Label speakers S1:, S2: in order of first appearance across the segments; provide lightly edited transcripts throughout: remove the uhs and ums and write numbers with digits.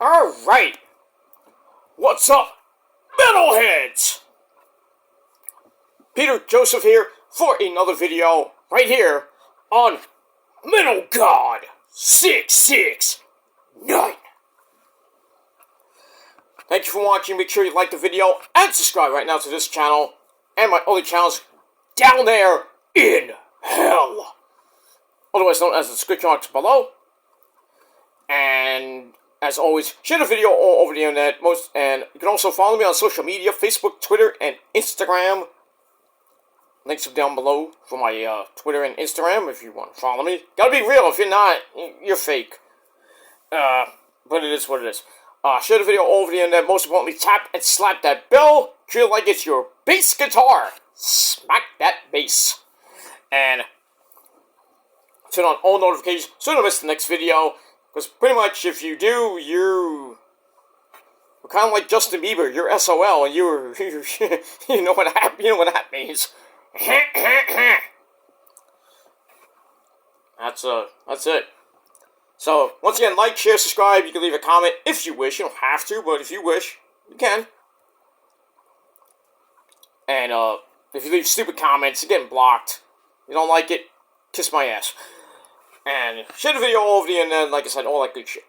S1: Alright, what's up, metalheads? Peter Joseph here for another video right here on Metal God 669. Thank you for watching. Make sure you like the video and subscribe right now to this channel and my other channels down there in hell, otherwise known as the description box below. And as always, share the video all over the internet. And you can also follow me on social media, Facebook, Twitter, and Instagram. Links are down below for my Twitter and Instagram if you want to follow me. Gotta be real. If you're not, you're fake. But it is what it is. Share the video all over the internet. Most importantly, tap and slap that bell. Treat it like it's your bass guitar. Smack that bass. And turn on all notifications so you don't miss the next video. Because pretty much if you do, you're kind of like Justin Bieber. You're SOL, and you know what that means. That's it. So once again, like, share, subscribe. You can leave a comment if you wish. You don't have to, but if you wish, you can. And if you leave stupid comments, you're getting blocked. You don't like it, kiss my ass. And share the video all over the internet, like I said, all that good shit.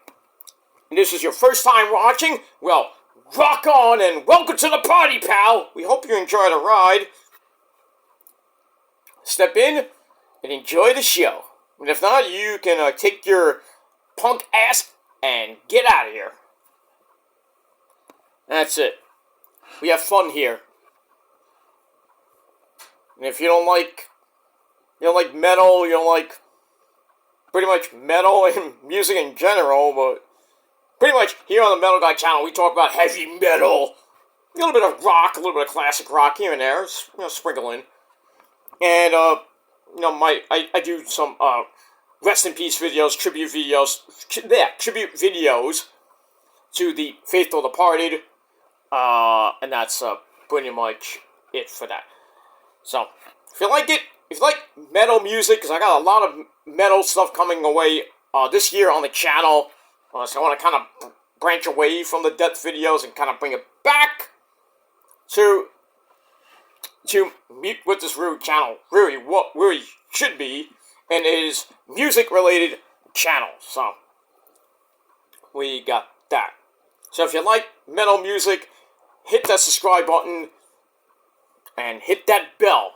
S1: And this is your first time watching? Well, rock on and welcome to the party, pal! We hope you enjoy the ride. Step in and enjoy the show. And if not, you can take your punk ass and get out of here. That's it. We have fun here. And if you don't like metal, you don't like pretty much metal and music in general, but pretty much here on the Metal Guy channel, we talk about heavy metal, a little bit of rock, a little bit of classic rock here and there, sprinkle in. And, I do some, rest in peace videos, tribute videos to the faithful departed, and that's, pretty much it for that. So, if you like it, if you like metal music, because I got a lot of metal stuff coming away this year on the channel, so I want to kind of branch away from the death videos and kind of bring it back to meet with this real channel, really what really should be, and it is music-related channel. So we got that. So if you like metal music, hit that subscribe button and hit that bell.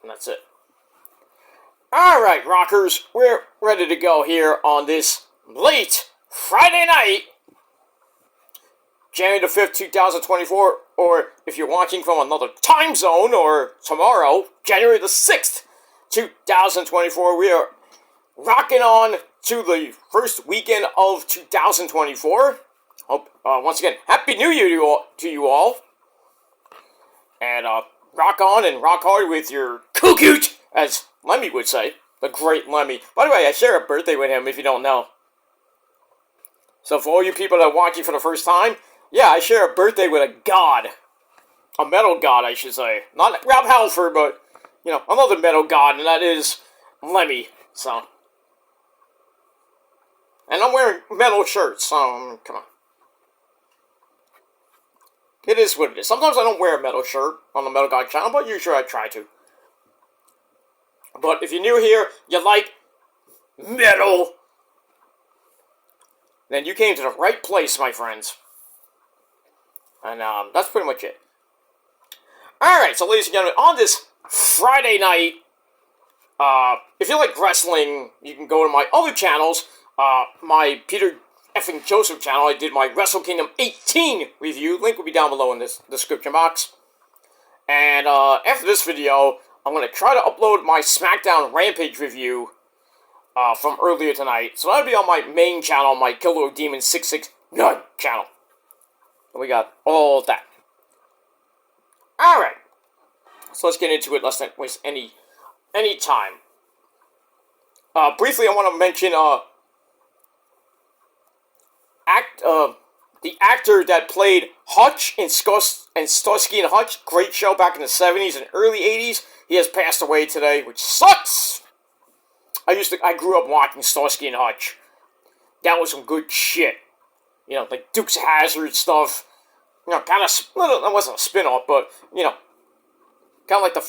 S1: And that's it. Alright, rockers, we're ready to go here on this late Friday night, January the 5th, 2024, or if you're watching from another time zone, or tomorrow, January the 6th, 2024, we are rocking on to the first weekend of 2024. Hope, once again, Happy New Year to you all. And, rock on and rock hard with your coot, as Lemmy would say. The great Lemmy. By the way, I share a birthday with him if you don't know. So for all you people that are watching for the first time, yeah, I share a birthday with a god. A metal god, I should say. Not Rob Halford, but, another metal god, and that is Lemmy. So. And I'm wearing metal shirts, so, come on. It is what it is. Sometimes I don't wear a metal shirt on the Metal God channel, but usually I try to. But if you're new here, you like metal, then you came to the right place, my friends. And that's pretty much it. Alright, so ladies and gentlemen, on this Friday night, if you like wrestling, you can go to my other channels. My Peter effing Joseph channel, I did my Wrestle Kingdom 18 review. Link will be down below in this description box. And after this video, I'm going to try to upload my SmackDown Rampage review from earlier tonight. So that'll be on my main channel, my Killer Demon 669 channel. And we got all that. Alright. So let's get into it. Let's not waste any time. Briefly, I want to mention the actor that played Hutch in Starsky and Hutch, great show back in the 70s and early 80s. He has passed away today, which sucks. I grew up watching Starsky and Hutch. That was some good shit. You know, like Dukes Hazzard stuff. You know, kind of, that wasn't a spin-off, but, you know, kind of like the,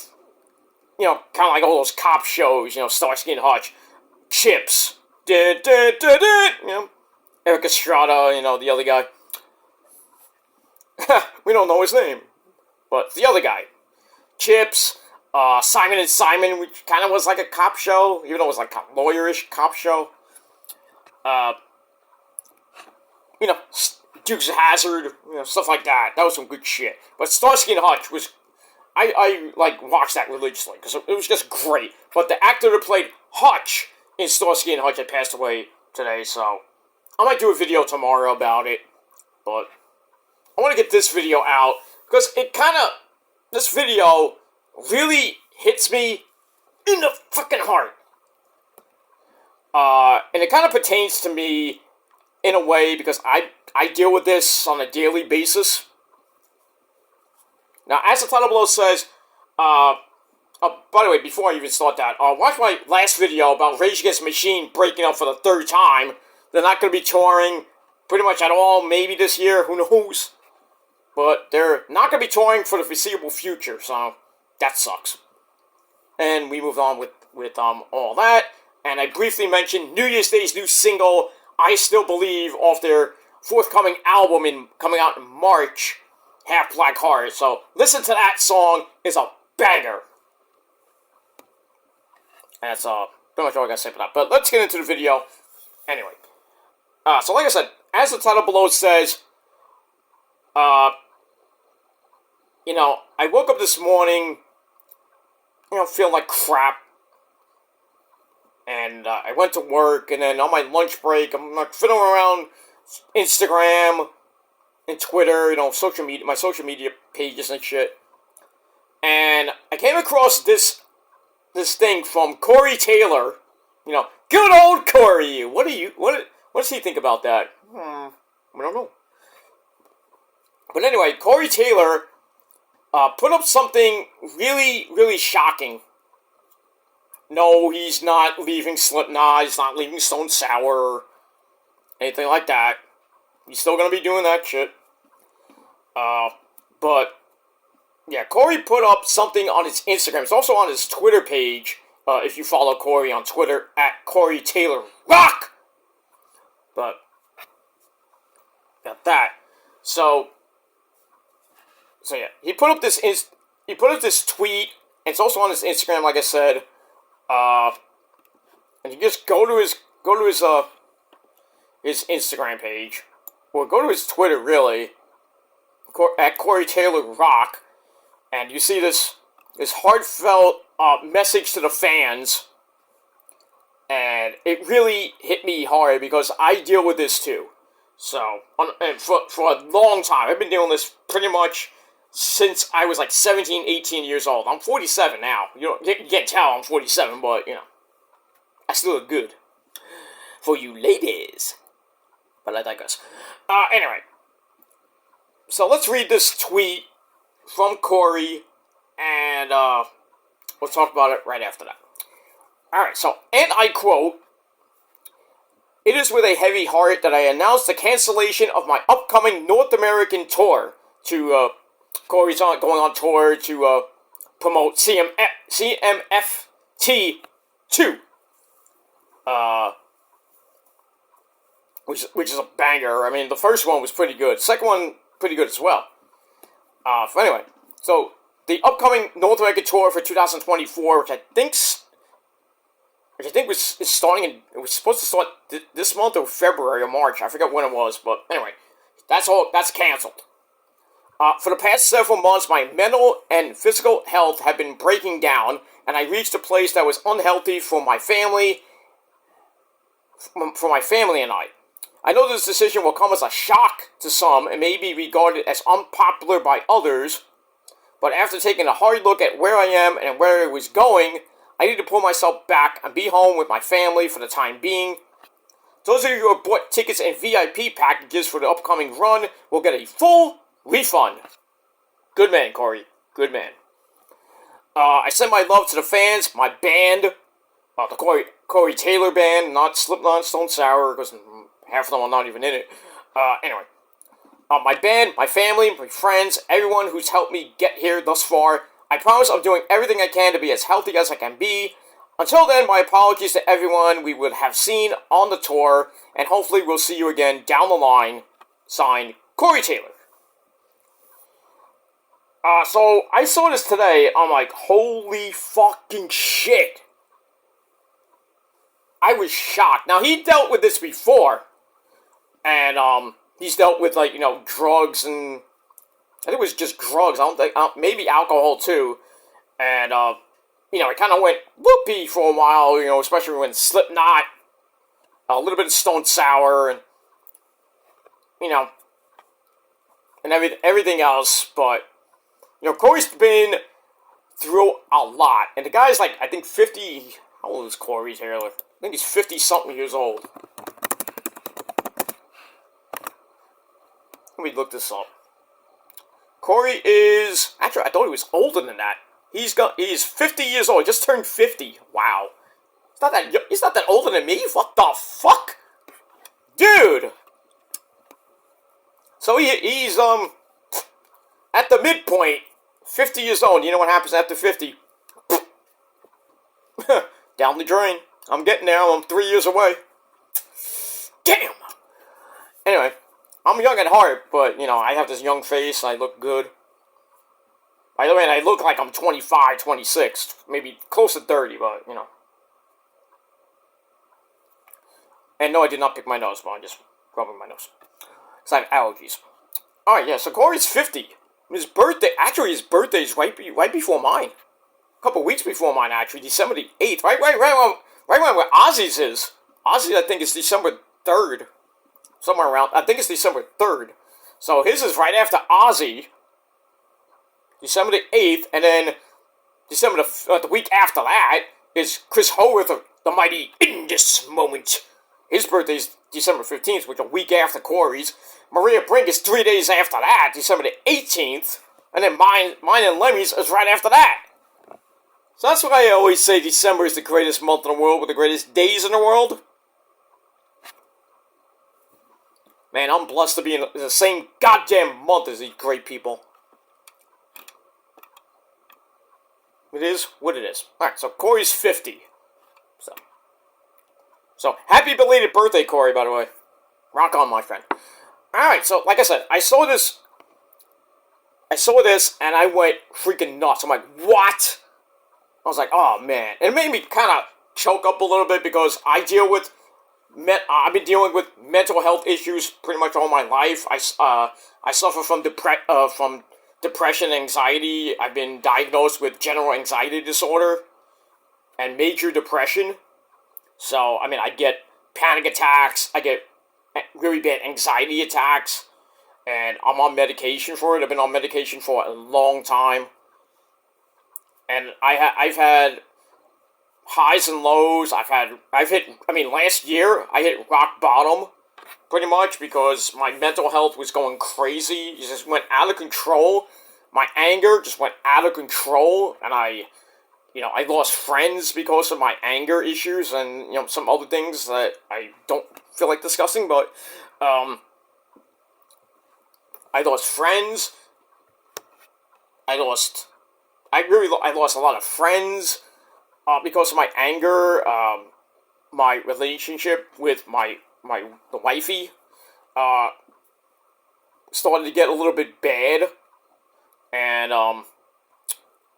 S1: you know, kind of like all those cop shows, you know, Starsky and Hutch, Chips, you know, Eric Estrada, you know, the other guy. We don't know his name, but the other guy. Chips, Simon and Simon, which kind of was like a cop show, even though it was like a lawyerish cop show. You know, Dukes of Hazzard, you know, stuff like that. That was some good shit. But Starsky and Hutch was, I like watched that religiously because it was just great. But the actor that played Hutch in Starsky and Hutch had passed away today, so I might do a video tomorrow about it. But I want to get this video out because it kind of, this video really hits me in the fucking heart. And it kind of pertains to me in a way because I deal with this on a daily basis. Now, as the title below says, by the way, before I even start that, watch my last video about Rage Against the Machine breaking up for the third time. They're not going to be touring pretty much at all, maybe this year, who knows. But they're not going to be touring for the foreseeable future, so that sucks. And we moved on with all that. And I briefly mentioned New Year's Day's new single, I Still Believe, off their forthcoming album coming out in March, Half Black Heart. So listen to that song, it's a banger. And that's pretty much all I gotta say for that. But let's get into the video. Anyway. So like I said, as the title below says, you know, I woke up this morning, you know, feeling like crap. And I went to work, and then on my lunch break, I'm like fiddling around Instagram and Twitter, you know, my social media pages and shit. And I came across this thing from Corey Taylor. You know, good old Corey. What does he think about that? I don't know. But anyway, Corey Taylor put up something really, really shocking. No, he's not leaving Slipknot, he's not leaving Stone Sour, or anything like that. He's still gonna be doing that shit. But, yeah, Corey put up something on his Instagram. It's also on his Twitter page, if you follow Corey on Twitter, at Corey Taylor Rock! But, got that. So yeah, he put up this tweet, and it's also on his Instagram, like I said. And you just go to his Instagram page, or go to his Twitter, really, at Corey Taylor Rock, and you see this heartfelt message to the fans, and it really hit me hard because I deal with this too. So, and for a long time, I've been doing this pretty much since I was like 17, 18 years old. I'm 47 now. You can't tell I'm 47, but, you know, I still look good. For you ladies. But I digress. Anyway. So let's read this tweet from Corey, and we'll talk about it right after that. Alright, so, and I quote, "It is with a heavy heart that I announce the cancellation of my upcoming North American tour to, Corey's going on tour to promote CMFT 2, which is a banger. I mean, the first one was pretty good. Second one, pretty good as well. Anyway, so the upcoming North American tour for 2024, which I think is starting it was supposed to start this month or February or March. I forget when it was, but anyway, that's canceled. For the past several months, my mental and physical health have been breaking down, and I reached a place that was unhealthy for my family and I. I know this decision will come as a shock to some and may be regarded as unpopular by others, but after taking a hard look at where I am and where I was going, I need to pull myself back and be home with my family for the time being. Those of you who have bought tickets and VIP packages for the upcoming run will get a full refund." Good man, Corey. Good man. I send my love to the fans, my band, the Corey Taylor Band, not Slipknot, Stone Sour, because half of them are not even in it. Anyway. My band, my family, my friends, everyone who's helped me get here thus far. I promise I'm doing everything I can to be as healthy as I can be. Until then, my apologies to everyone we would have seen on the tour, and hopefully we'll see you again down the line. Signed, Corey Taylor. So I saw this today, I'm like, holy fucking shit. I was shocked. Now, he dealt with this before, and, he's dealt with, like, drugs and, I think it was just drugs, maybe alcohol too, and, it kind of went whoopee for a while, especially when Slipknot, a little bit of Stone Sour, and, and everything else, but, Corey's been through a lot, and the guy's like, I think 50, how old is Corey Taylor? I think he's 50-something years old. Let me look this up. Corey is, actually, I thought he was older than that. He's 50 years old. He just turned 50. Wow. He's not that older than me. What the fuck, dude? So he's at the midpoint, 50 years old. You know what happens after 50? Down the drain. I'm getting there. I'm 3 years away. Damn. Anyway. I'm young at heart, but, I have this young face, and I look good. By the way, I look like I'm 25, 26, maybe close to 30, but, And no, I did not pick my nose, but I'm just rubbing my nose. Because I have allergies. Alright, yeah, so Corey's 50. His birthday is right before mine. A couple weeks before mine, actually, December the 8th. Right when Ozzy's is. Ozzy, I think, is December 3rd. Somewhere around, I think it's December 3rd. So his is right after Ozzy, December the 8th, and then December the week after that is Chris Howarth of the mighty In This Moment. His birthday is December 15th, which is a week after Corey's. Maria Brink is 3 days after that, December the 18th, and then mine and Lemmy's is right after that. So that's why I always say December is the greatest month in the world with the greatest days in the world. Man, I'm blessed to be in the same goddamn month as these great people. It is what it is. Alright, so Corey's 50. So, happy belated birthday, Corey, by the way. Rock on, my friend. Alright, so, like I said, I saw this, and I went freaking nuts. I'm like, what? I was like, oh, man. And it made me kind of choke up a little bit because I've been dealing with mental health issues pretty much all my life. I suffer from depression, anxiety. I've been diagnosed with general anxiety disorder and major depression. So, I get panic attacks. I get really bad anxiety attacks. And I'm on medication for it. I've been on medication for a long time. And I've had highs and lows. Last year, I hit rock bottom, pretty much, because my mental health was going crazy. It just went out of control. My anger just went out of control, and I lost friends because of my anger issues and, some other things that I don't feel like discussing, but, I lost friends. I lost a lot of friends. Because of my anger, my relationship with the wifey, started to get a little bit bad, and,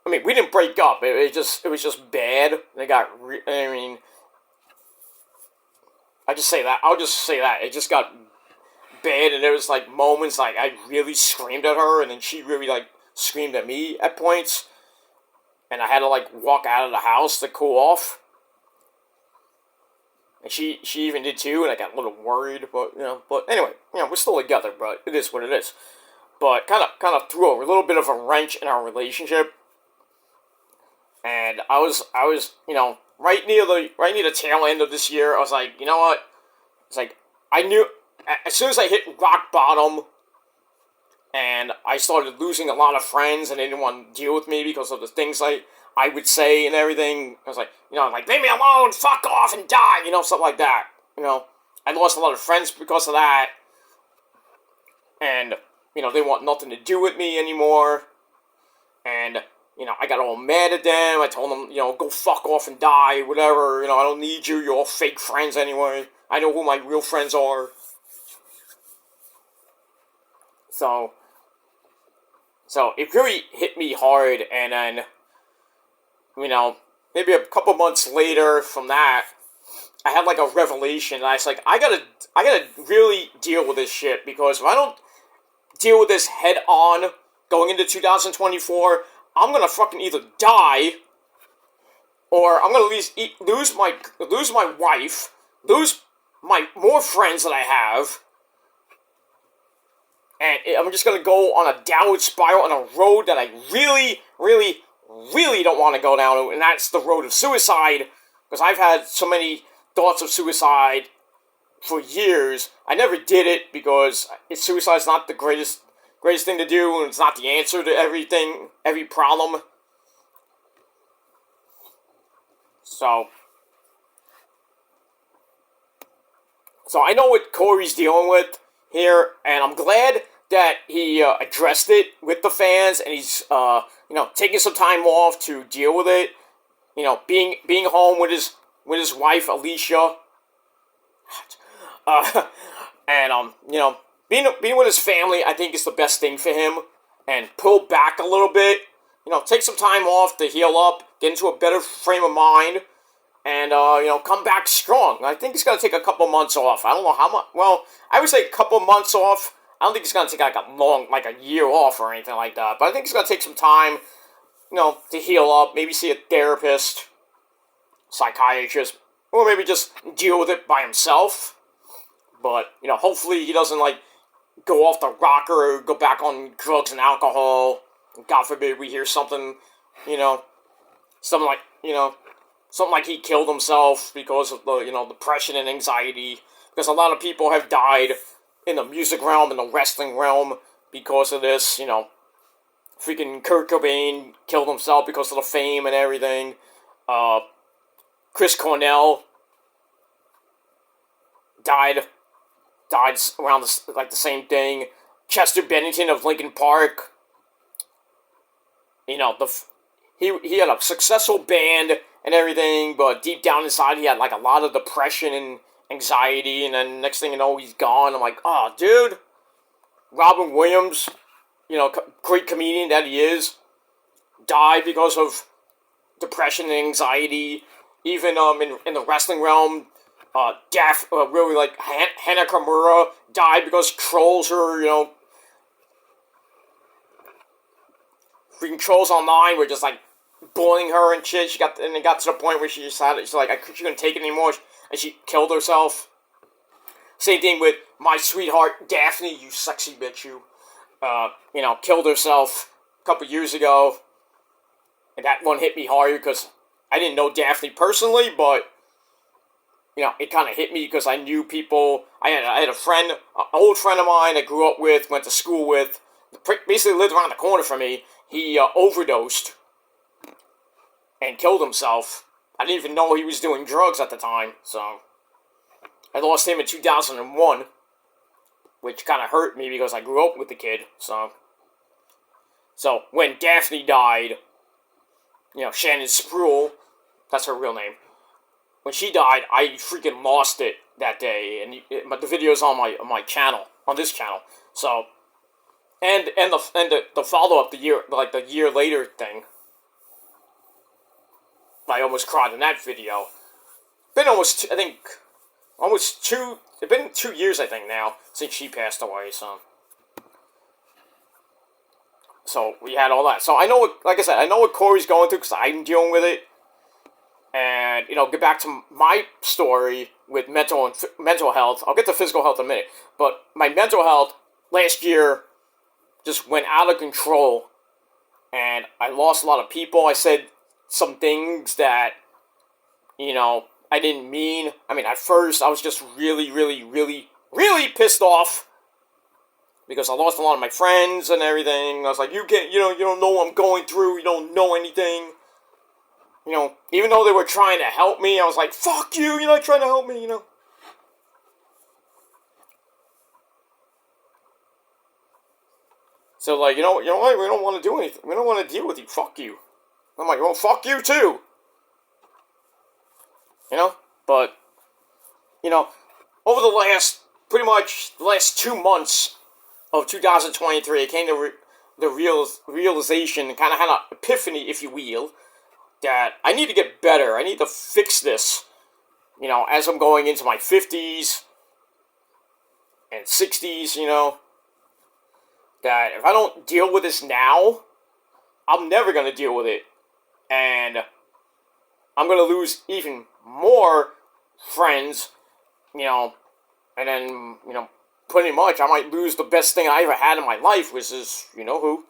S1: we didn't break up, it was just bad, and it got, I'll just say that, it just got bad, and there was, moments, I really screamed at her, and then she really, screamed at me at points, and I had to, walk out of the house to cool off. And she even did too, and I got a little worried, but anyway, we're still together, but it is what it is. But kind of threw a little bit of a wrench in our relationship. And I was right near the tail end of this year, I was like, you know what? It's like, I knew, as soon as I hit rock bottom, and I started losing a lot of friends, and they didn't want to deal with me because of the things I would say and everything. I was like, leave me alone, fuck off and die, stuff like that. I lost a lot of friends because of that. and, they want nothing to do with me anymore, and, I got all mad at them. I told them, go fuck off and die, whatever, I don't need you, you're all fake friends anyway. I know who my real friends are. So it really hit me hard, and then, maybe a couple months later from that, I had like a revelation, and I was like, I gotta really deal with this shit, because if I don't deal with this head on going into 2024, I'm gonna fucking either die, or I'm gonna lose my wife, lose my more friends that I have, and I'm just gonna go on a downward spiral on a road that I really, really, really don't want to go down, and that's the road of suicide, because I've had so many thoughts of suicide for years. I never did it because suicide's not the greatest thing to do, and it's not the answer to everything, every problem. So I know what Corey's dealing with here, and I'm glad that he addressed it with the fans, and he's taking some time off to deal with it. Being home with his wife Alicia, and being with his family, I think is the best thing for him. And pull back a little bit, take some time off to heal up, get into a better frame of mind, and come back strong. I think he's gonna take a couple months off. I don't know how much. Well, I would say a couple months off. I don't think he's gonna take like a year off or anything like that. But I think he's gonna take some time, to heal up. Maybe see a therapist, psychiatrist, or maybe just deal with it by himself. But hopefully he doesn't go off the rocker or go back on drugs and alcohol. God forbid we hear something, something like he killed himself because of the, depression and anxiety. Because a lot of people have died in the music realm, in the wrestling realm, because of this, freaking Kurt Cobain killed himself because of the fame and everything. Chris Cornell died around the same thing. Chester Bennington of Linkin Park, he had a successful band and everything, but deep down inside he had a lot of depression and anxiety, and then next thing you know, he's gone. I'm like, oh, dude. Robin Williams, great comedian that he is, died because of depression and anxiety. Even in the wrestling realm, Hana Kimura died because trolls are, freaking trolls online were just bullying her and shit. It got to the point where she just had it. She couldn't take it anymore, and she killed herself. Same thing with my sweetheart Daphne, you sexy bitch, you. Killed herself a couple years ago, and that one hit me hard because I didn't know Daphne personally, but it kind of hit me because I knew people. I had a friend, an old friend of mine I grew up with, went to school with, basically lived around the corner from me. He overdosed and killed himself. I didn't even know he was doing drugs at the time, so I lost him in 2001, which kind of hurt me because I grew up with the kid. So when Daphne died, Shannon Spruill, that's her real name. When she died, I freaking lost it that day, and the video's on my channel, on this channel. So, and the follow up, the year later thing, I almost cried in that video. Been almost, I think, it's been 2 years, I think, now, since she passed away, so we had all that. So I know I know what Corey's going through, because I'm dealing with it. And, get back to my story with mental health. I'll get to physical health in a minute. But my mental health last year just went out of control. And I lost a lot of people. I said some things that, I didn't mean. I mean, at first, I was just really, really, really, really pissed off. Because I lost a lot of my friends and everything. I was like, you don't know what I'm going through. You don't know anything. Even though they were trying to help me, I was like, fuck you, you're not trying to help me, So like, you know what? We don't want to do anything. We don't want to deal with you. Fuck you. I'm like, well, fuck you too. You know, but you know, over pretty much the last 2 months of 2023, I came to the realization, kind of had an epiphany, if you will, that I need to get better. I need to fix this. You know, as I'm going into my 50s and 60s, you know, that if I don't deal with this now, I'm never going to deal with it. And I'm going to lose even more friends, you know, and then, you know, pretty much I might lose the best thing I ever had in my life, which is, you know who,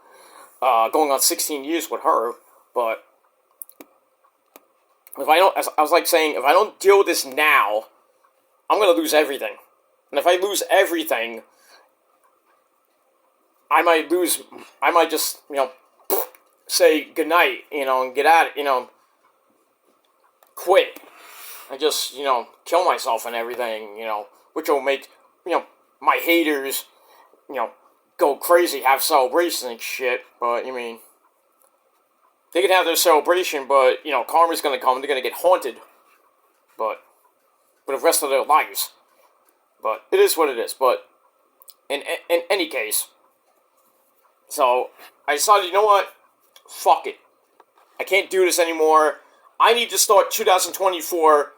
S1: going on 16 years with her. But if I don't, as I was like saying, if I don't deal with this now, I'm going to lose everything. And if I lose everything, I might just, you know, say goodnight, you know, and get out, you know, quit. And just, you know, kill myself and everything, you know, which will make, you know, my haters, you know, go crazy, have celebrations and shit. But, I mean, they can have their celebration, but, you know, karma's gonna come, they're gonna get haunted. But, for the rest of their lives. But, it is what it is. But, in any case, so, I decided, you know what? Fuck it. I can't do this anymore. I need to start 2024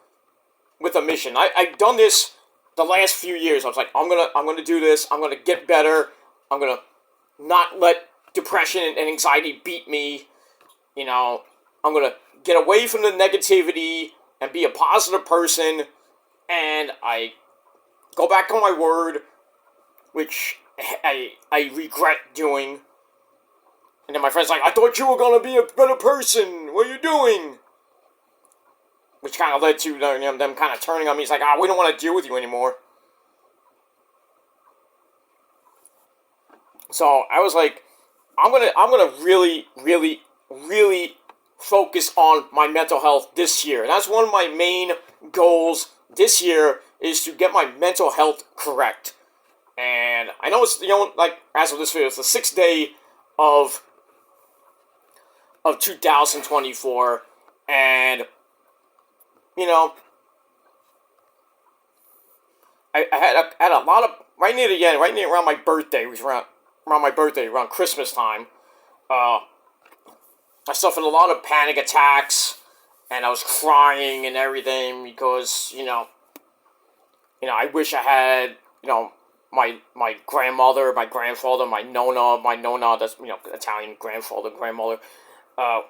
S1: with a mission. I've done this the last few years. I was like, I'm gonna do this. I'm gonna get better. I'm gonna not let depression and anxiety beat me. You know, I'm gonna get away from the negativity and be a positive person. And I go back on my word, which I regret doing. And then my friend's like, I thought you were gonna be a better person. What are you doing? Which kind of led to them kind of turning on me. He's like, we don't want to deal with you anymore. So I was like, I'm gonna really, really, really focus on my mental health this year. And that's one of my main goals this year, is to get my mental health correct. And I know it's, you know, like, as of this video, it's the 6th day of 2024, and you know, I had a lot of, right near the end, right near around my birthday, it was around my birthday, around Christmas time, I suffered a lot of panic attacks, and I was crying and everything, because, you know, I wish I had, you know, my grandmother, my grandfather, my nonna, that's, you know, Italian grandfather, grandmother,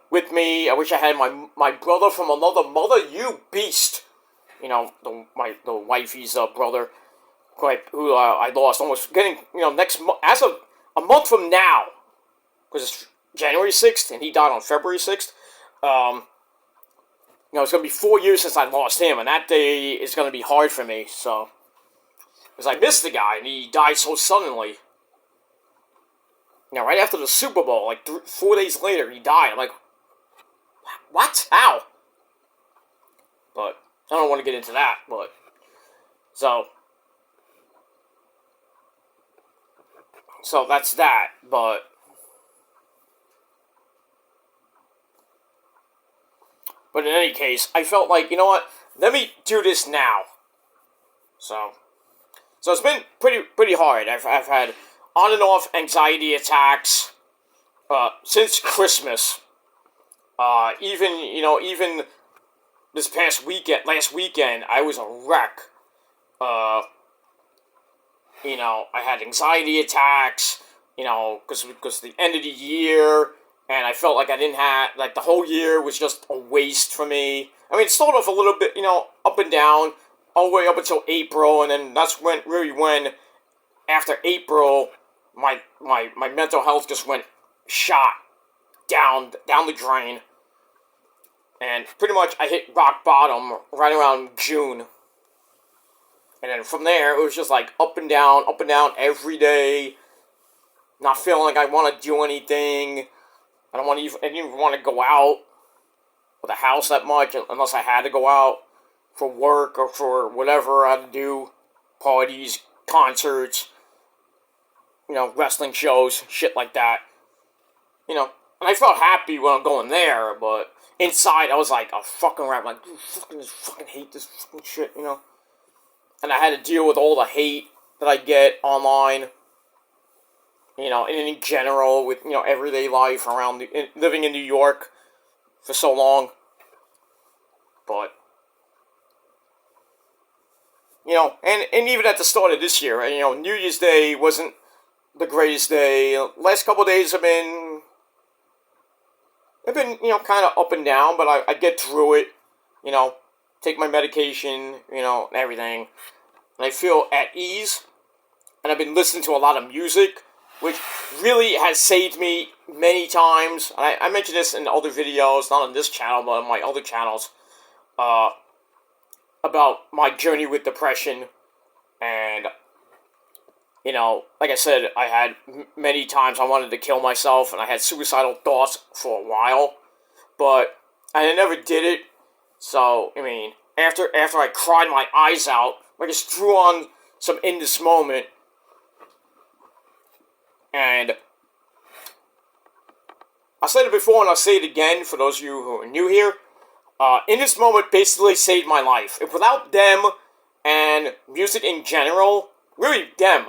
S1: with me. I wish I had my brother from another mother, you beast. You know, the wifey's brother, who I lost almost getting, you know, next month, as of a month from now, because it's January 6th, and he died on February 6th. You know, it's going to be 4 years since I lost him, and that day is going to be hard for me, so, because I missed the guy, and he died so suddenly. You know, right after the Super Bowl, like 4 days later, he died. I'm like, what? How? But I don't want to get into that, but, so that's that, but in any case, I felt like, you know what, let me do this now. So it's been pretty hard. I've had on and off anxiety attacks since Christmas. Even this last weekend, I was a wreck. You know, I had anxiety attacks, you know, because the end of the year, and I felt like I didn't have, like, the whole year was just a waste for me. I mean, it started off a little bit, you know, up and down, all the way up until April, and then that's when, after April, my mental health just went shot down the drain. And pretty much I hit rock bottom right around June. And then from there, it was just like up and down every day. Not feeling like I want to do anything. I didn't even want to go out of the house that much unless I had to go out for work or for whatever I had to do. Parties, concerts. wrestling shows, shit like that. And I felt happy when I'm going there, but inside I was like a fucking rap, like, dude, fucking hate this fucking shit, And I had to deal with all the hate that I get online, and in general with, everyday life around, living in New York for so long. But, and even at the start of this year, New Year's Day wasn't the greatest day. Last couple of days have been, kind of up and down, but I get through it, take my medication, and everything. And I feel at ease. And I've been listening to a lot of music, which really has saved me many times. And I mentioned this in other videos, not on this channel, but on my other channels, about my journey with depression. And, like I said, I had many times I wanted to kill myself, and I had suicidal thoughts for a while. But I never did it. So, after I cried my eyes out, I just threw on some In This Moment. And I said it before and I'll say it again for those of you who are new here. In This Moment basically saved my life. If without them and music in general, really them,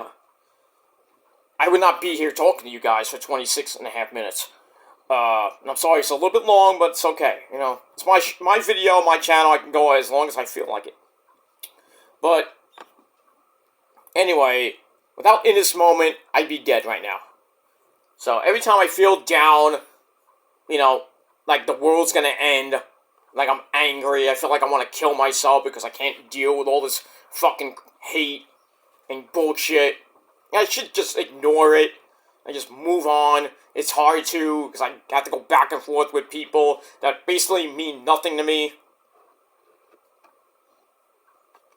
S1: I would not be here talking to you guys for 26 and a half minutes. I'm sorry it's a little bit long, but it's okay. It's my video, my channel. I can go as long as I feel like it. But anyway, without In This Moment, I'd be dead right now. So every time I feel down, like the world's gonna end, like I'm angry, I feel like I want to kill myself because I can't deal with all this fucking hate and bullshit, I should just ignore it and just move on. It's hard to, because I have to go back and forth with people that basically mean nothing to me.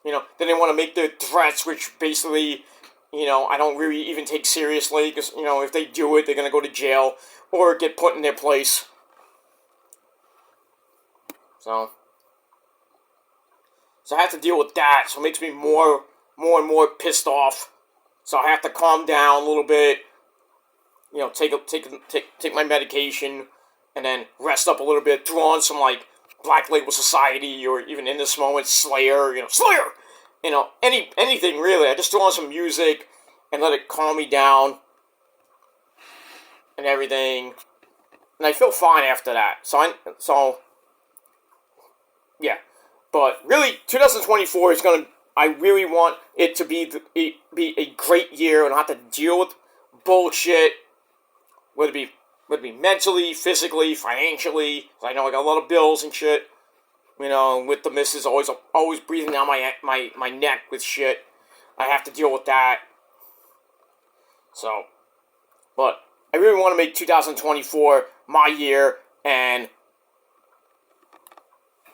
S1: Then they want to make their threats, which basically, I don't really even take seriously, because, if they do it, they're going to go to jail, or get put in their place. So I have to deal with that, so it makes me more and more pissed off. So I have to calm down a little bit, take my medication, and then rest up a little bit, throw on some, Black Label Society, or even In This Moment, Slayer, Slayer! Anything really. I just throw on some music and let it calm me down and everything. And I feel fine after that. So yeah. But really, 2024 is I really want it to be a great year, and not have to deal with bullshit, whether it be mentally, physically, financially. I know I got a lot of bills and shit. With the missus always breathing down my neck with shit. I have to deal with that. So, but I really want to make 2024 my year and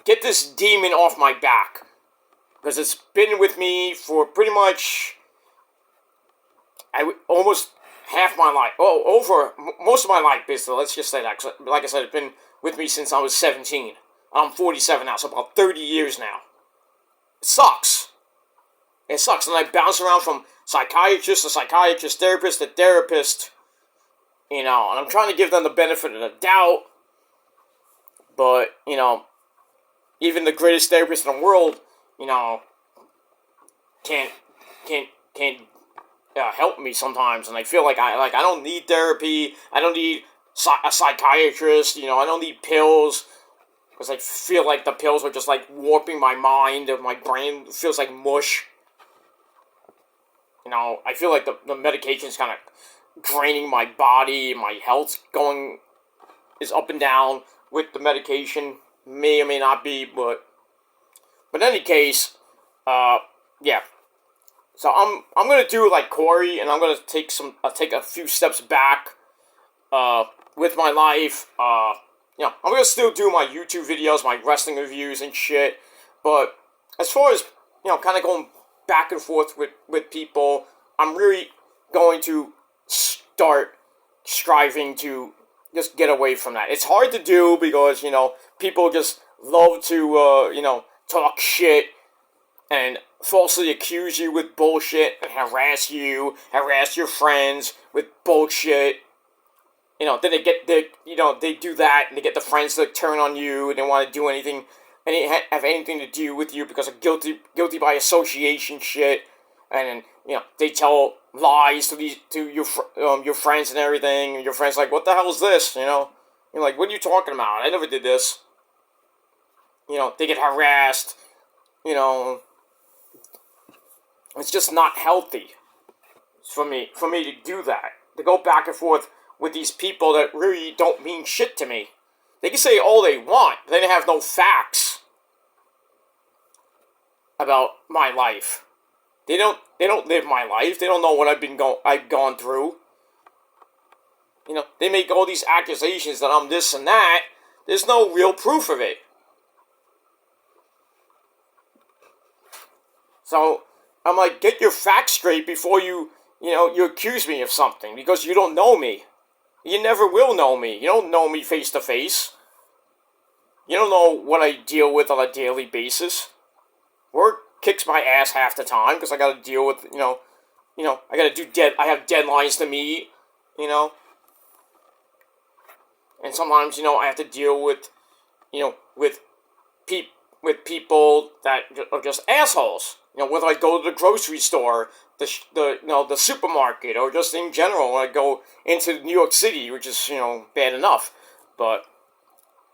S1: get this demon off my back. Because it's been with me for pretty much almost half my life. Oh, over most of my life, basically. Let's just say that. 'Cause like I said, it's been with me since I was 17. I'm 47 now, so about 30 years now. It sucks. It sucks. And I bounce around from psychiatrist to psychiatrist, therapist to therapist. And I'm trying to give them the benefit of the doubt. But, even the greatest therapist in the world, can't help me sometimes. And I feel like I don't need therapy. I don't need a psychiatrist. I don't need pills. Because I feel like the pills are just warping my mind, and my brain feels like mush. I feel like the medication's kind of draining my body, my health is up and down with the medication. May or may not be, but in any case, yeah. So I'm gonna do like Corey, and I'm gonna take a few steps back, with my life. I'm gonna still do my YouTube videos, my wrestling reviews and shit, but as far as, kind of going back and forth with people, I'm really going to start striving to just get away from that. It's hard to do because, people just love to, talk shit and falsely accuse you with bullshit and harass your friends with bullshit. Then they do that and they get the friends to turn on you and they want to do anything, and they have anything to do with you because of guilty by association shit, and they tell lies to your friends and everything, and your friends like, what the hell is this? You're like, what are you talking about? I never did this. They get harassed. It's just not healthy for me to do that, to go back and forth with these people that really don't mean shit to me. They can say all they want, but they have no facts about my life. They don't live my life. They don't know what I've gone through. They make all these accusations that I'm this and that. There's no real proof of it. So I'm like, get your facts straight before you accuse me of something, because you don't know me. You never will know me. You don't know me face to face. You don't know what I deal with on a daily basis. Work kicks my ass half the time because I got to deal with, I got to do I have deadlines to meet, and sometimes, I have to deal with, with people that are just assholes. Whether I go to the grocery store, the supermarket, or just in general when I go into New York City, which is, bad enough. But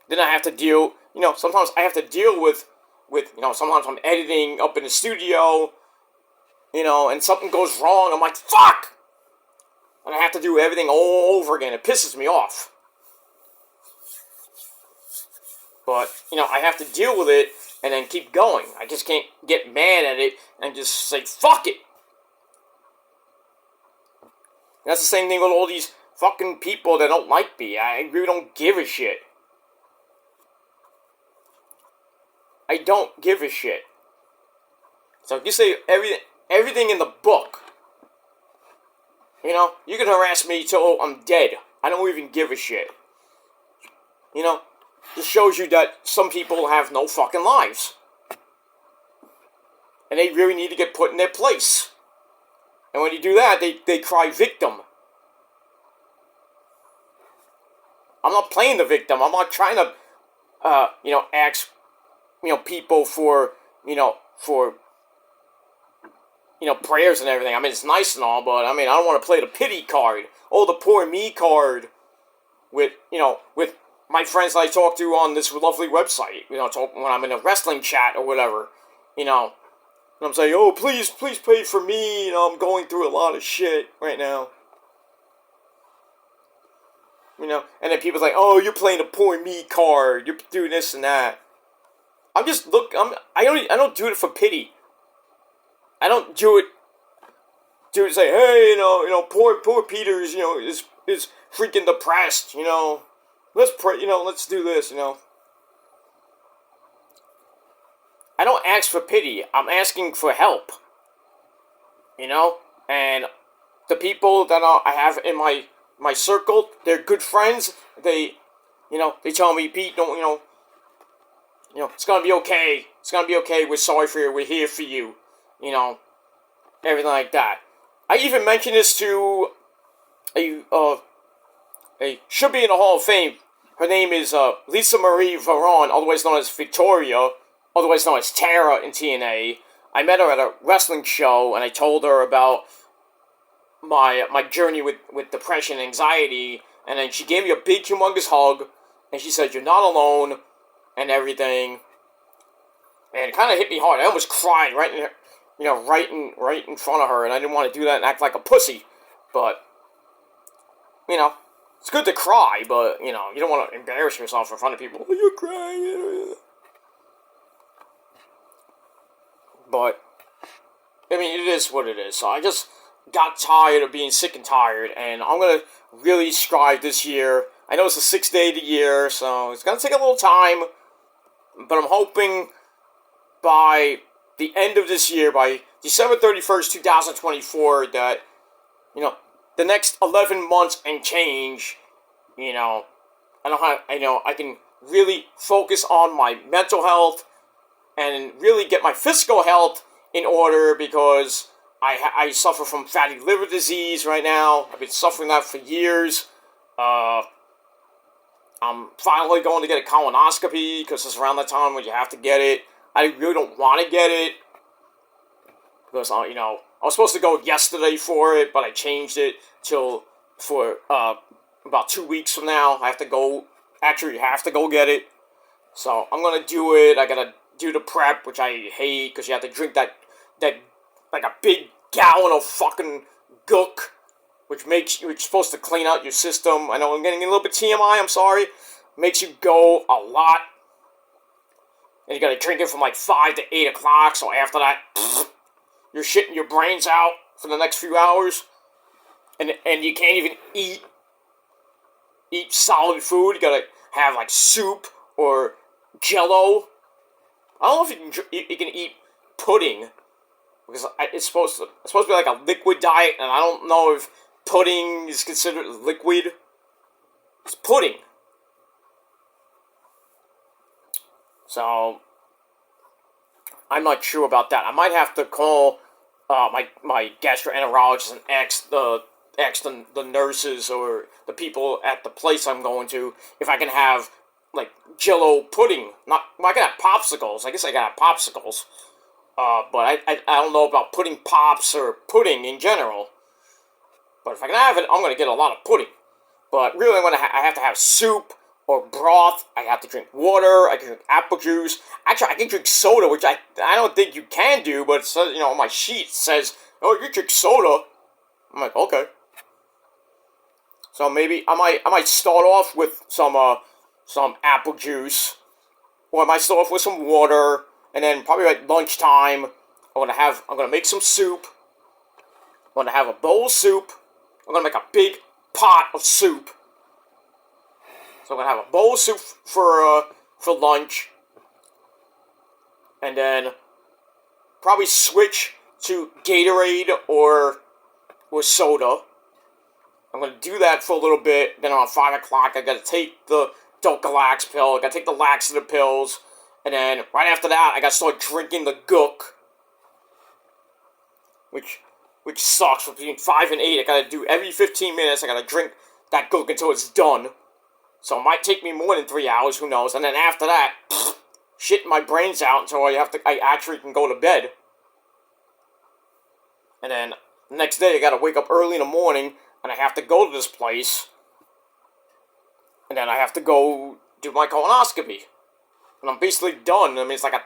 S1: then I have to deal, sometimes I have to deal with, sometimes I'm editing up in the studio, and something goes wrong. I'm like, fuck! And I have to do everything all over again. It pisses me off. But, I have to deal with it and then keep going. I just can't get mad at it and just say, fuck it! And that's the same thing with all these fucking people that don't like me. I really don't give a shit. I don't give a shit. So if you say everything in the book, you can harass me till I'm dead. I don't even give a shit. This shows you that some people have no fucking lives. And they really need to get put in their place. And when you do that, they cry victim. I'm not playing the victim. I'm not trying to, ask, people for prayers and everything. I mean, it's nice and all, but I don't want to play the pity card. Oh, the poor me card. With my friends that I talk to on this lovely website. When I'm in a wrestling chat or whatever. And I'm saying, oh, please pray for me. I'm going through a lot of shit right now. And then people's like, oh, you're playing the poor me card. You're doing this and that. I don't do it for pity. I don't do it to say, hey, poor Peter is freaking depressed, Let's pray, let's do this, I don't ask for pity. I'm asking for help. And the people that I have in my circle, they're good friends. They tell me, Pete, don't, it's gonna be okay. It's gonna be okay. We're sorry for you. We're here for you. Everything like that. I even mentioned this to should be in the Hall of Fame. Her name is Lisa Marie Varon, otherwise known as Victoria, otherwise known as Tara in TNA. I met her at a wrestling show, and I told her about my journey with depression and anxiety, and then she gave me a big, humongous hug, and she said, you're not alone, and everything. And it kind of hit me hard. I almost cried right in front of her, and I didn't want to do that and act like a pussy. But, it's good to cry, but, you don't want to embarrass yourself in front of people. Oh, you're crying. But, it is what it is. So I just got tired of being sick and tired, and I'm going to really strive this year. I know it's the 6th day of the year, so it's going to take a little time, but I'm hoping by the end of this year, by December 31st, 2024, that, the next 11 months and change, I can really focus on my mental health and really get my physical health in order because I suffer from fatty liver disease right now. I've been suffering that for years. I'm finally going to get a colonoscopy because it's around the time when you have to get it. I really don't want to get it because, I was supposed to go yesterday for it, but I changed it for about 2 weeks from now. I have to go, actually have to go get it. So I'm going to do it. I got to do the prep, which I hate because you have to drink that like a big gallon of fucking gook, which is supposed to clean out your system. I know I'm getting a little bit TMI, I'm sorry. Makes you go a lot. And you gotta drink it from like 5 to 8 o'clock, so after that, you're shitting your brains out for the next few hours. And you can't even eat solid food. You gotta have like soup or Jello. I don't know if you can eat pudding, because it's supposed to be like a liquid diet, and I don't know if pudding is considered liquid. It's pudding. So, I'm not sure about that. I might have to call my gastroenterologist and ask the nurses or the people at the place I'm going to if I can have, like, Jello pudding. I can have popsicles. I guess I can have popsicles. But I don't know about pudding pops or pudding in general. But if I can have it, I'm going to get a lot of pudding. But really, I have to have soup or broth. I have to drink water. I can drink apple juice. Actually, I can drink soda, which I don't think you can do, but it says, on my sheet it says, oh, you can drink soda. I'm like, okay. So maybe I might start off with some apple juice, or I might start off with some water, and then probably at lunchtime, I'm gonna make some soup. I'm gonna have a bowl of soup. I'm gonna make a big pot of soup. So I'm gonna have a bowl of soup for lunch, and then probably switch to Gatorade or soda. I'm gonna do that for a little bit. Then around 5 o'clock, I gotta take the Dulcolax pill. I gotta take the laxative pills, and then right after that, I gotta start drinking the gook, which sucks. Between 5 and 8, I gotta do every 15 minutes. I gotta drink that gook until it's done. So it might take me more than 3 hours, who knows. And then after that, shitting my brains out until I actually can go to bed. And then the next day I gotta wake up early in the morning and I have to go to this place. And then I have to go do my colonoscopy. And I'm basically done. I mean, it's like a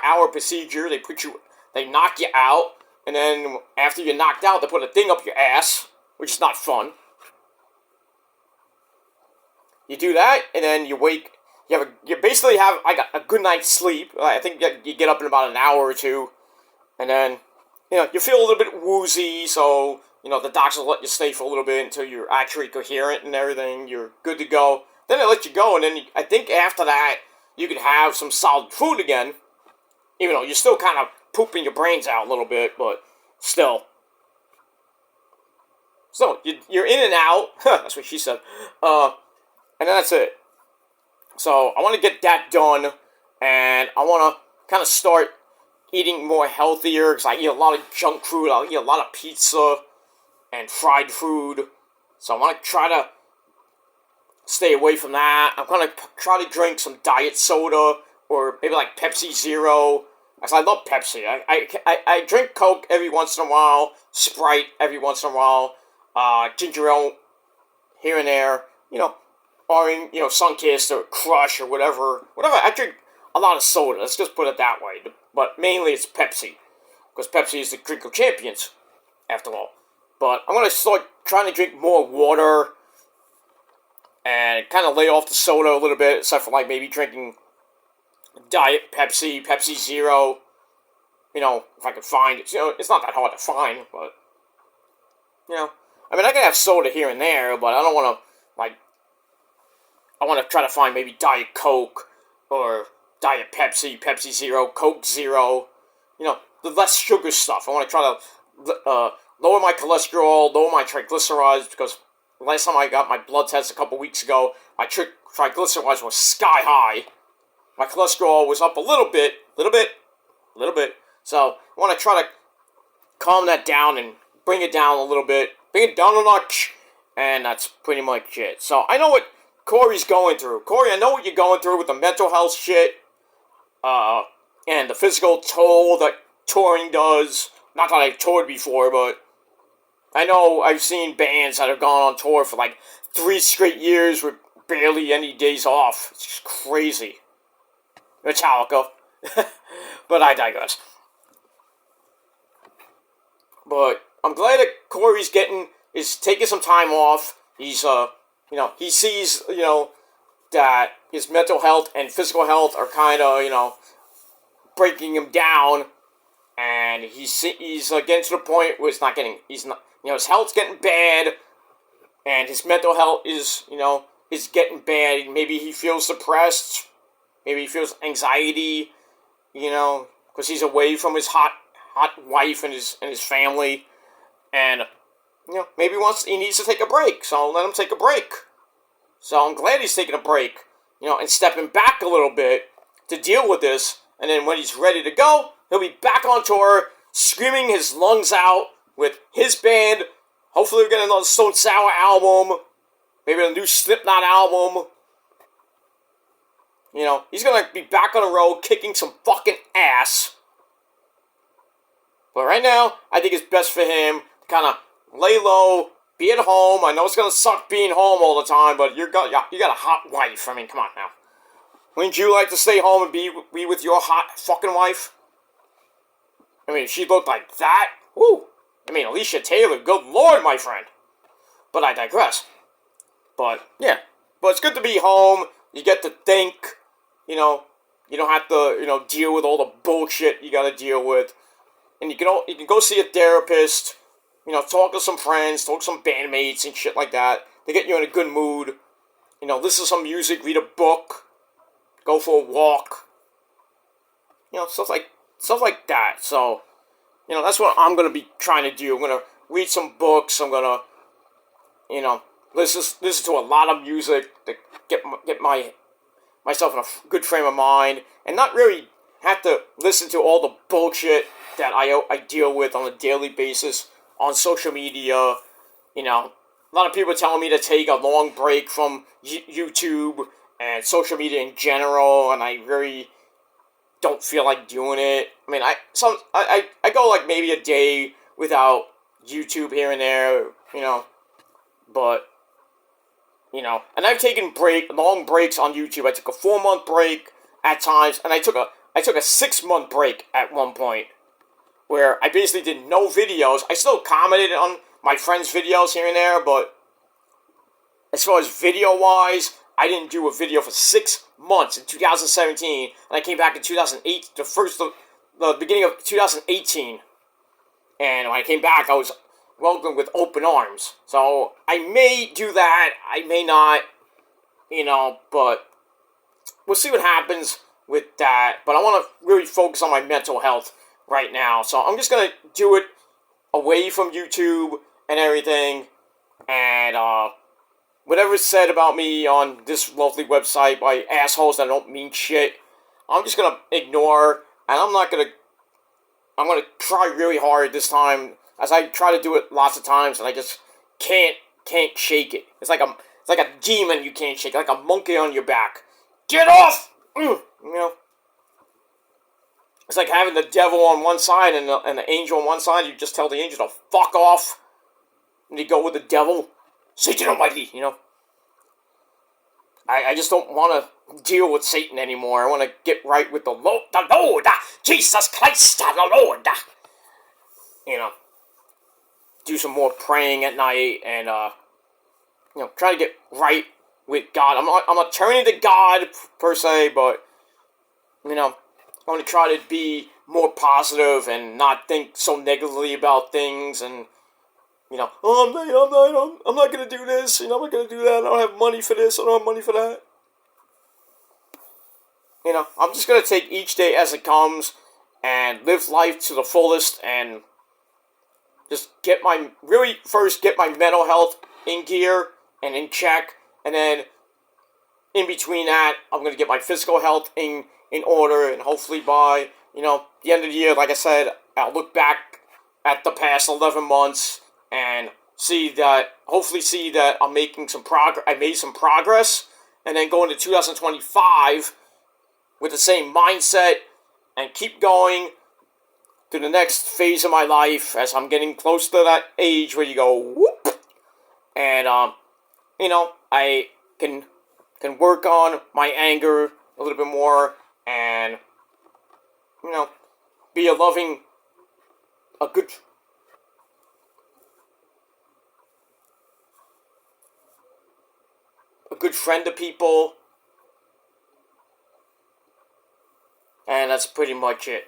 S1: hour procedure. They knock you out. And then after you're knocked out, they put a thing up your ass, which is not fun. You do that, and then you wake. You basically have like a good night's sleep. I think you get up in about an hour or two, and then you feel a little bit woozy. So the doctors will let you stay for a little bit until you're actually coherent and everything. You're good to go. Then they let you go, and then I think after that you can have some solid food again. Even though you're still kind of pooping your brains out a little bit, but still. So you're in and out. That's what she said. And then that's it. So I want to get that done, and I want to kind of start eating more healthier, because I eat a lot of junk food. I eat a lot of pizza and fried food. So I want to try to stay away from that. I'm going to try to drink some diet soda, or maybe like Pepsi Zero. Because I love Pepsi. I drink Coke every once in a while, Sprite every once in a while, ginger ale here and there, orange, Sunkist or Crush or whatever. I drink a lot of soda, let's just put it that way. But mainly it's Pepsi, because Pepsi is the drink of champions, after all. But I'm going to start trying to drink more water, and kind of lay off the soda a little bit, except for like maybe drinking Diet Pepsi, Pepsi Zero, if I could find it. It's not that hard to find, but, I mean, I can have soda here and there, but I don't want to, I want to try to find maybe Diet Coke, or Diet Pepsi, Pepsi Zero, Coke Zero, the less sugar stuff. I want to try to lower my cholesterol, lower my triglycerides, because the last time I got my blood test a couple weeks ago, my triglycerides were sky high. My cholesterol was up a little bit, So I want to try to calm that down and bring it down a little bit, bring it down a notch, and that's pretty much it. So I know what Corey's going through. Corey, I know what you're going through with the mental health shit, and the physical toll that touring does. Not that I've toured before, but I know I've seen bands that have gone on tour for like 3 straight years with barely any days off. It's just crazy. Metallica. But I digress. But I'm glad that Corey's taking some time off. He's, he sees, that his mental health and physical health are kind of, breaking him down. And he's getting to the point where his health's getting bad, and his mental health is getting bad. Maybe he feels depressed, maybe he feels anxiety, because he's away from his hot wife and his family, and maybe he needs to take a break. So let him take a break. So I'm glad he's taking a break, and stepping back a little bit to deal with this, and then when he's ready to go, he'll be back on tour, screaming his lungs out with his band. Hopefully we're getting another Stone Sour album. Maybe a new Slipknot album. He's going to be back on the road kicking some fucking ass. But right now, I think it's best for him to kind of lay low, be at home. I know it's going to suck being home all the time, but you got a hot wife. I mean, come on now. Wouldn't you like to stay home and be with your hot fucking wife? I mean, if she looked like that, whoo. I mean, Alicia Taylor, good lord, my friend. But I digress. But, yeah. But it's good to be home. You get to think, you don't have to, deal with all the bullshit you gotta deal with. And you can go see a therapist, talk to some friends, talk to some bandmates and shit like that. They get you in a good mood. Listen to some music, read a book, go for a walk. Stuff like that. So, that's what I'm going to be trying to do. I'm going to read some books. I'm going to, listen to a lot of music to get myself in a good frame of mind, and not really have to listen to all the bullshit that I deal with on a daily basis on social media. A lot of people telling me to take a long break from YouTube and social media in general, and I really don't feel like doing it. I mean, I go like maybe a day without YouTube here and there, but, and I've taken long breaks on YouTube. I took a 4-month break at times, and I took a 6-month break at one point, where I basically did no videos. I still commented on my friends' videos here and there, but as far as video-wise, I didn't do a video for 6 months in 2017, and I came back in 2008, the beginning of 2018, and when I came back, I was welcomed with open arms. So I may do that, I may not, but we'll see what happens with that. But I want to really focus on my mental health right now, so I'm just gonna do it away from YouTube and everything, and whatever's said about me on this lovely website by assholes that don't mean shit, I'm just gonna ignore, and I'm gonna try really hard this time, as I try to do it lots of times, and I just can't shake it. It's like a demon you can't shake, like a monkey on your back. Get off! It's like having the devil on one side and the angel on one side. You just tell the angel to fuck off, and you go with the devil. Satan Almighty, I just don't want to deal with Satan anymore. I want to get right with the Lord, Jesus Christ, the Lord. Do some more praying at night and, try to get right with God. I'm not turning to God, per se, but, I want to try to be more positive and not think so negatively about things, and, I'm not going to do this, I'm not going to do that, I don't have money for this, I don't have money for that. I'm just going to take each day as it comes and live life to the fullest, and just get my mental health in gear and in check, and then in between that, I'm going to get my physical health in order, and hopefully by the end of the year, like I said, I'll look back at the past 11 months and hopefully see that I'm making some progress. I made some progress, and then go into 2025 with the same mindset and keep going to the next phase of my life as I'm getting close to that age where you go whoop, and I can work on my anger a little bit more, and be a good friend to people, and that's pretty much it.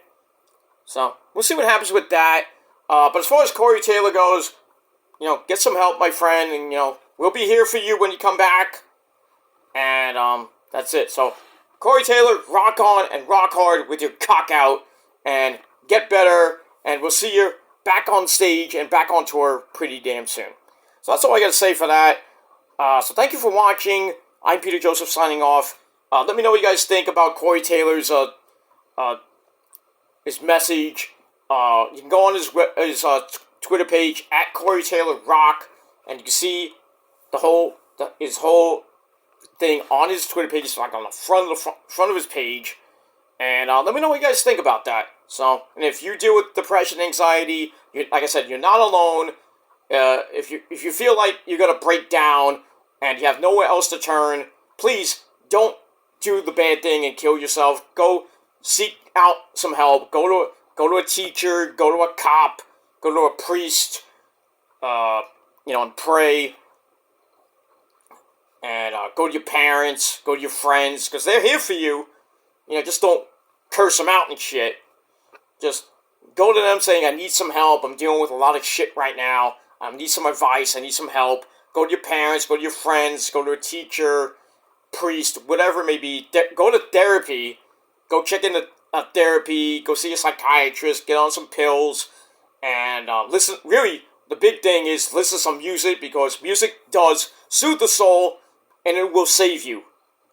S1: So we'll see what happens with that. But as far as Corey Taylor goes, get some help, my friend, and we'll be here for you when you come back. And that's it. So Corey Taylor, rock on and rock hard with your cock out, and get better. And we'll see you back on stage and back on tour pretty damn soon. So that's all I got to say for that. So thank you for watching. I'm Peter Joseph signing off. Let me know what you guys think about Corey Taylor's his message. You can go on his Twitter page at Corey Taylor Rock, and you can see his whole thing on his Twitter page. It's like on the front of his page. And let me know what you guys think about that. So, and if you deal with depression, anxiety, like I said, you're not alone. If you feel like you're gonna break down and you have nowhere else to turn, please don't do the bad thing and kill yourself. Go seek out some help. Go to a teacher. Go to a cop. Go to a priest. And pray. And go to your parents. Go to your friends, because they're here for you. Just don't curse them out and shit. Just go to them saying, I need some help. I'm dealing with a lot of shit right now. I need some advice. I need some help. Go to your parents. Go to your friends. Go to a teacher, priest, whatever it may be. Go to therapy. Go check into therapy. Go see a psychiatrist. Get on some pills. And listen. Really, the big thing is listen to some music, because music does soothe the soul, and it will save you.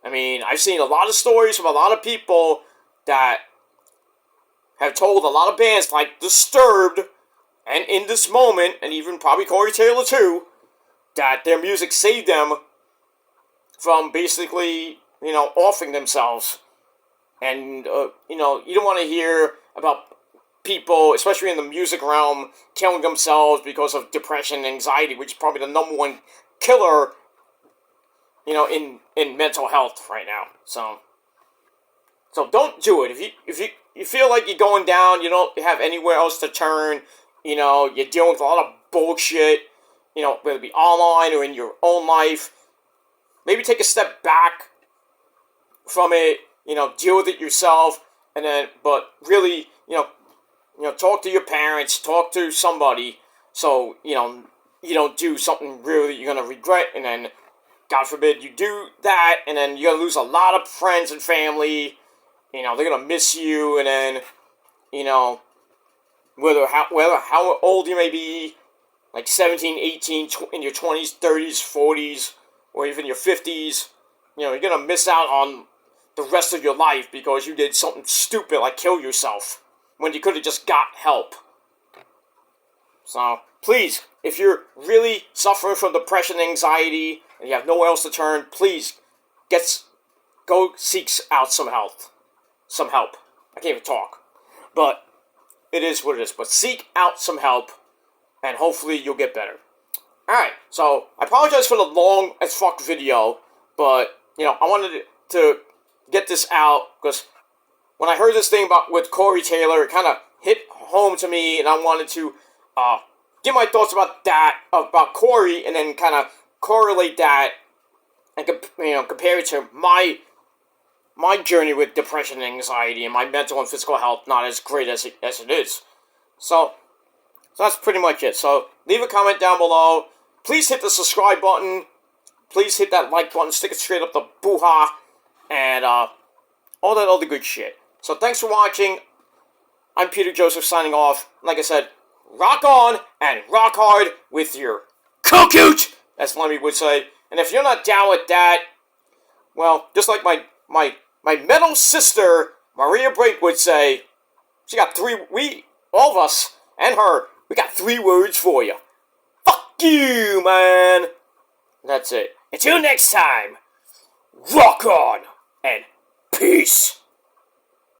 S1: I mean, I've seen a lot of stories from a lot of people that have told a lot of bands like Disturbed, and In This Moment, and even probably Corey Taylor too, that their music saved them from basically, offing themselves. And, you don't want to hear about people, especially in the music realm, killing themselves because of depression and anxiety, which is probably the number one killer, in mental health right now. So don't do it. If you feel like you're going down, you don't have anywhere else to turn, you're dealing with a lot of bullshit, whether it be online or in your own life, maybe take a step back from it, deal with it yourself, and then, but really, talk to your parents, talk to somebody, so, you don't do something really you're going to regret, and then, God forbid, you do that, and then you're going to lose a lot of friends and family, they're going to miss you, and then, whether how old you may be, like 17, 18, in your 20s, 30s, 40s, or even your 50s, you're going to miss out on the rest of your life because you did something stupid like kill yourself when you could have just got help. So, please, if you're really suffering from depression and anxiety, and you have nowhere else to turn, please, go seek out some help. I can't even talk. But, it is what it is. But seek out some help, and hopefully you'll get better. Alright, so, I apologize for the long as fuck video, but, I wanted to get this out, because when I heard this thing with Corey Taylor, it kind of hit home to me, and I wanted to give my thoughts about that, about Corey, and then kind of correlate that, and compare it to my journey with depression and anxiety, and my mental and physical health not as great as it is. So that's pretty much it. So leave a comment down below. Please hit the subscribe button. Please hit that like button. Stick it straight up the boo-ha. And all that other good shit. So thanks for watching. I'm Peter Joseph signing off. Like I said, rock on and rock hard with your cocoot, as Lemmy would say. And if you're not down with that, well, just like my metal sister, Maria Brink, would say, She got all of us, and her, we got 3 words for you. Fuck you, man! That's it. Until next time, rock on, and peace!